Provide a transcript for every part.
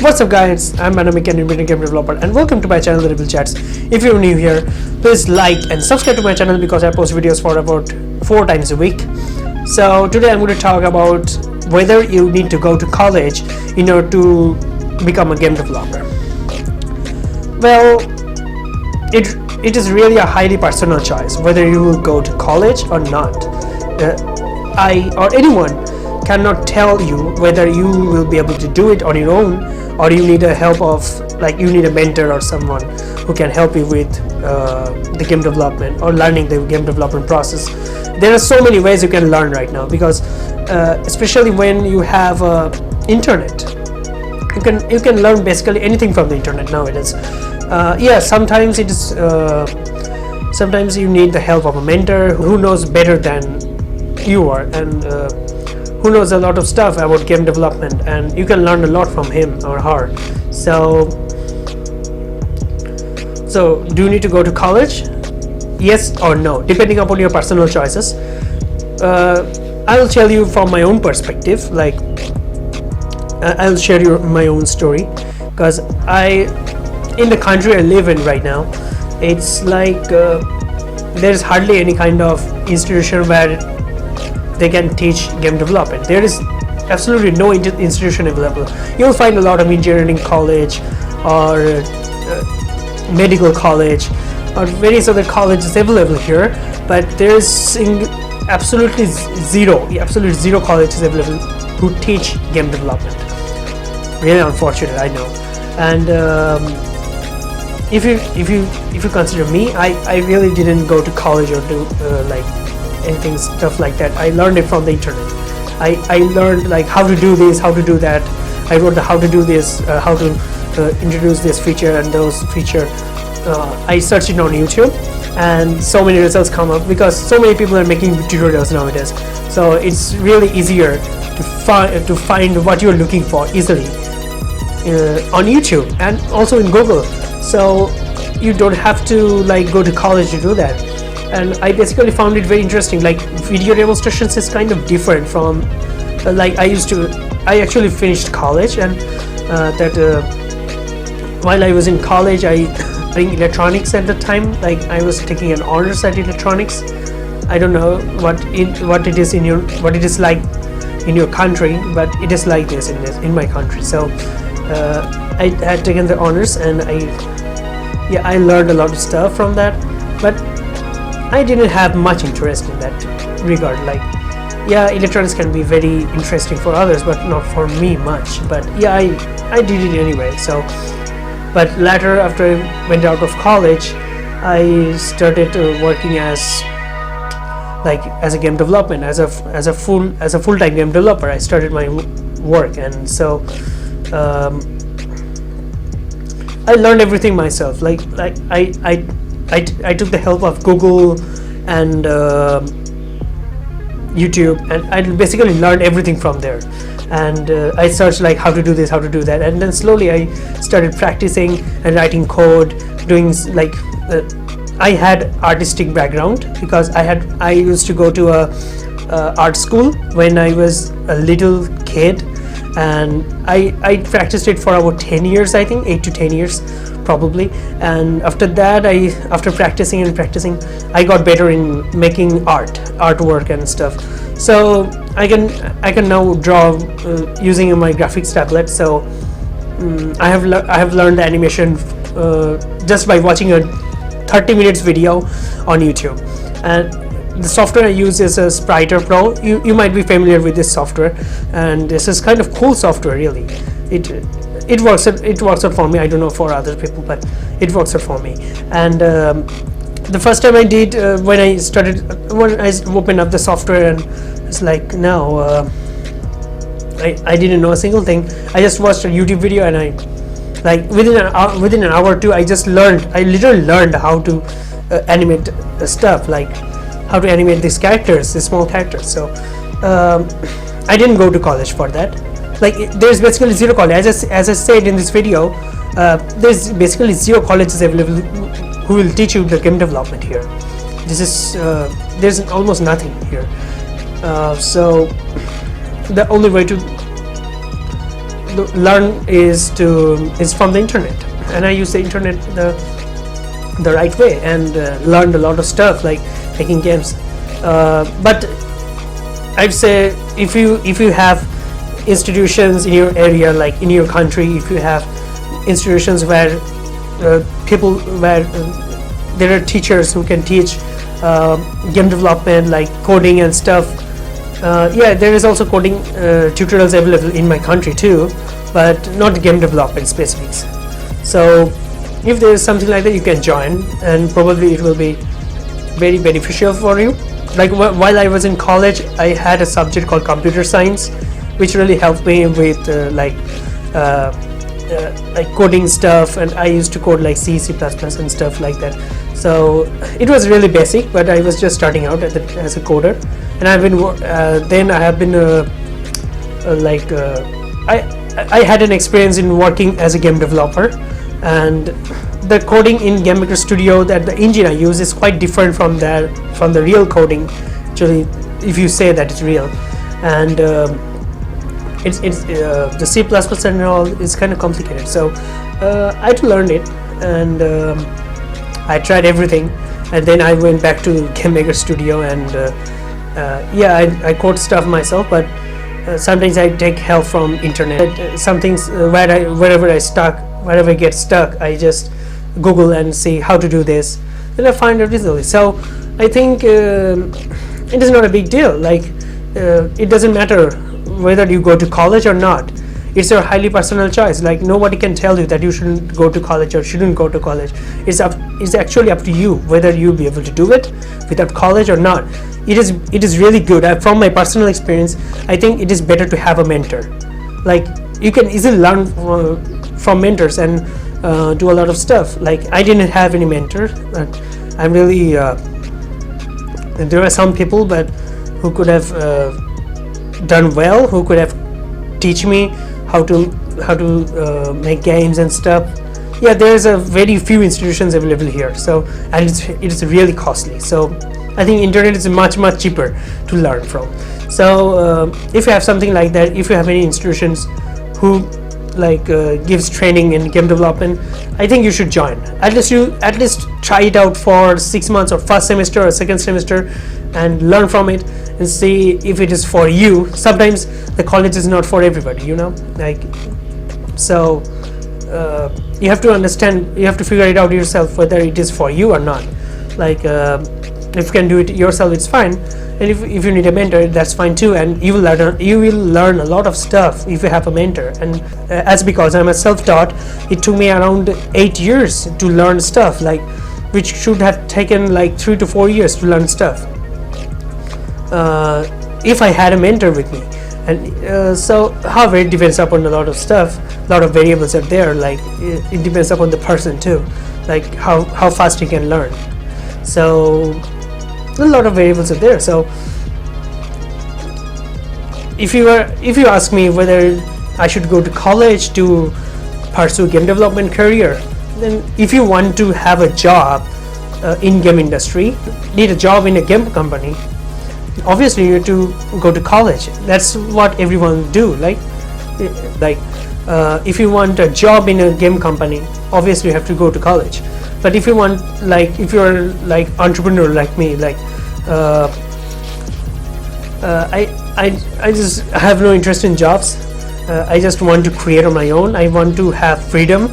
What's up guys, I'm Manamik, an independent game developer, and welcome to my channel The Rebel Chats. If you're new here, please like and subscribe to my channel because I post videos for about 4 times a week. So today I'm going to talk about whether you need to go to college in order to become a game developer. Well, it is really a highly personal choice whether you will go to college or not. I or anyone cannot tell you whether you will be able to do it on your own, or you need a help of, like, you need a mentor or someone who can help you with the game development or learning the game development process. There are so many ways you can learn right now, because especially when you have internet, you can learn basically anything from the internet nowadays. Yeah, sometimes it is sometimes you need the help of a mentor who knows better than you are, and who knows a lot of stuff about game development, and you can learn a lot from him or her. So do you need to go to college? Yes or no, depending upon your personal choices. I'll tell you from my own perspective. Like, I'll share my own story, because in the country I live in right now, it's like there's hardly any kind of institution where they can teach game development. There is absolutely no institution available. You'll find a lot of engineering college or medical college or various other colleges available here, but there's absolutely zero colleges available who teach game development. Really unfortunate, I know. And if you consider me, I really didn't go to college or do like anything stuff like that. I learned it from the internet. I learned like how to do this, how to do that. I wrote the how to do this, how to introduce this feature and those feature. I searched it on YouTube, and so many results come up because so many people are making tutorials nowadays. So it's really easier to find what you're looking for easily on YouTube and also in Google. So you don't have to like go to college to do that. And I basically found it very interesting. Like, video demonstrations is kind of different from like I actually finished college, and while I was in college, I studied electronics at the time. Like, I was taking an honors at electronics. I don't know what it is like in your country, but it is like this in my country. So I had taken the honors, and I learned a lot of stuff from that, but I didn't have much interest in that regard. Like, yeah, electronics can be very interesting for others, but not for me much. But yeah, I did it anyway. So, but later, after I went out of college, I started working as a game development, as a full-time game developer. I started my work, and so I learned everything myself. Like I took the help of Google and YouTube, and I basically learned everything from there. And I searched like how to do this, how to do that, and then slowly I started practicing and writing code, doing like I had artistic background because I used to go to a art school when I was a little kid, and I practiced it for about 10 years, I think 8 to 10 years probably. And after that, after practicing, I got better in making artwork and stuff. So I can now draw using my graphics tablet. So I have learned animation just by watching a 30 minutes video on YouTube. And the software I use is a Spriter Pro. You might be familiar with this software, and this is kind of cool software. Really, it works out for me. I don't know for other people, but it works out for me. And the first time I did, when I opened up the software, and it's like, no, I didn't know a single thing. I just watched a YouTube video, and I, like, within an hour or two, I literally learned how to animate stuff, like how to animate these characters, these small characters. So I didn't go to college for that. Like, there's basically zero college. As I said in this video, there's basically zero colleges available who will teach you the game development here. There's almost nothing here. So the only way to learn is from the internet, and I use the internet the right way, and learned a lot of stuff like making games. But I'd say if you have institutions in your area, like in your country, if you have institutions where there are teachers who can teach game development, like coding and stuff. There is also coding tutorials available in my country too, but not game development specifics. So if there is something like that, you can join, and probably it will be very beneficial for you. Like while I was in college, I had a subject called computer science, which really helped me with like coding stuff, and I used to code like C++ and stuff like that. So it was really basic, but I was just starting out as a coder, and I have been I had an experience in working as a game developer, and the coding in Game Maker Studio, that the engine I use is quite different from the real coding. Actually, if you say that it's real, and it's the C++ and all is kind of complicated. So I had to learn it, and I tried everything, and then I went back to Game Maker Studio, and I code stuff myself, but sometimes I take help from internet. Some things wherever I get stuck, I just Google and see how to do this, then I find it easily. So I think it is not a big deal. Like it doesn't matter whether you go to college or not. It's your highly personal choice. Like nobody can tell you that you shouldn't go to college or shouldn't go to college. It's actually up to you whether you'll be able to do it without college or not. It is really good. From my personal experience, I think it is better to have a mentor. Like you can easily learn from mentors and do a lot of stuff. Like I didn't have any mentor, but I'm really there are some people but who could have done well, who could have teach me how to make games and stuff. Yeah, there's a very few institutions available here, so, and it's really costly. So I think internet is much cheaper to learn from. So if you have something like that, if you have any institutions who like gives training in game development, I think you should join. At least try it out for 6 months or first semester or second semester and learn from it and see if it is for you. Sometimes the college is not for everybody, you know, like, so you have to understand, you have to figure it out yourself whether it is for you or not. Like if you can do it yourself, it's fine, and if you need a mentor, that's fine too, and you will learn a lot of stuff if you have a mentor. And as because I'm a self-taught, it took me around 8 years to learn stuff, like which should have taken like 3 to 4 years to learn stuff if I had a mentor with me. And so however, it depends upon a lot of stuff, a lot of variables are there, like it depends upon the person too, like how fast he can learn. So a lot of variables are there. So if you ask me whether I should go to college to pursue game development career, then if you want to have a job in game industry, need a job in a game company, obviously you have to go to college. That's what everyone do. Like if you want a job in a game company, obviously you have to go to college. But if you want, like, if you're like entrepreneur like me, like I just have no interest in jobs. I just want to create on my own. I want to have freedom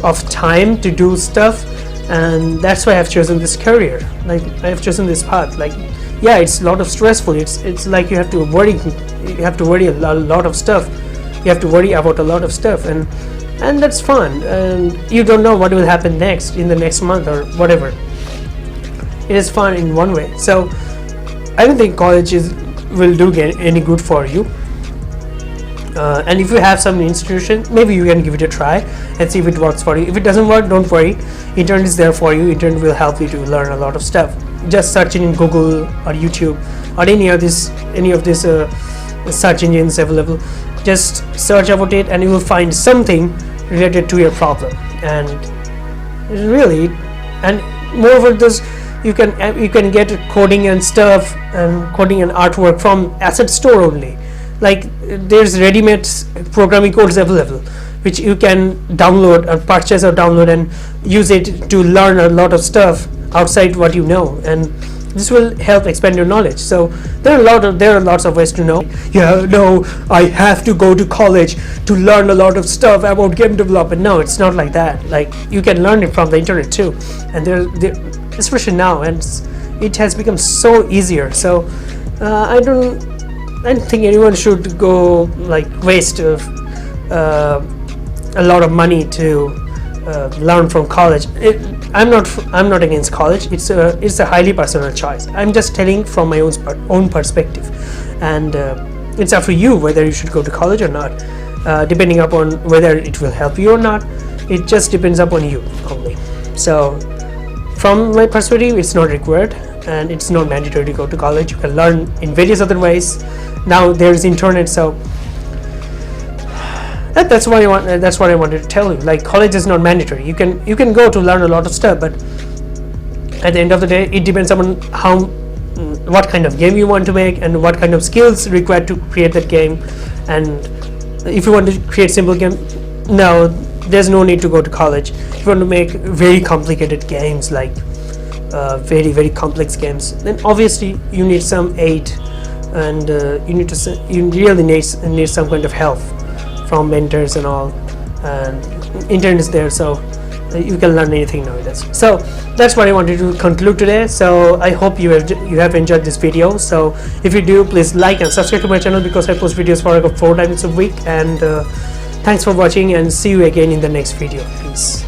of time to do stuff, and that's why I've chosen this career. Like I've chosen this path. Like, yeah, it's a lot of stressful. It's like you have to worry a lot of stuff. You have to worry about a lot of stuff, and that's fun. And you don't know what will happen next in the next month or whatever. It is fun in one way. So I don't think college will do any good for you. And if you have some institution, maybe you can give it a try and see if it works for you. If it doesn't work, don't worry. Internet is there for you. Internet will help you to learn a lot of stuff. Just search in Google or YouTube or any of these search engines available. Just search about it and you will find something related to your problem. And really, and moreover, this you can get coding and stuff and coding and artwork from Asset Store only. like there's ready-made programming codes available which you can download or purchase or download and use it to learn a lot of stuff outside what you know, and this will help expand your knowledge. So there are lots of ways to know. Yeah, no, I have to go to college to learn a lot of stuff about game development. No, it's not like that. Like, you can learn it from the internet too, and there especially now, and it has become so easier. So I don't think anyone should go like waste of a lot of money to learn from college. I'm not against college. It's a highly personal choice. I'm just telling from my own perspective, and it's up to you whether you should go to college or not, depending upon whether it will help you or not. It just depends upon you only. So from my perspective, it's not required and it's not mandatory to go to college. You can learn in various other ways. Now there's internet, so that's what I wanted to tell you. Like, college is not mandatory. You can go to learn a lot of stuff, but at the end of the day, it depends upon what kind of game you want to make and what kind of skills required to create that game. And if you want to create simple game, no, there's no need to go to college. If you want to make very complicated games, like very, very complex games, then obviously you need some aid, and you really need some kind of help from mentors and all, and internet is there, so you can learn anything nowadays. So that's what I wanted to conclude today. So I hope you have enjoyed this video. So if you do, please like and subscribe to my channel, because I post videos for about 4 times a week. And thanks for watching, and see you again in the next video. Peace.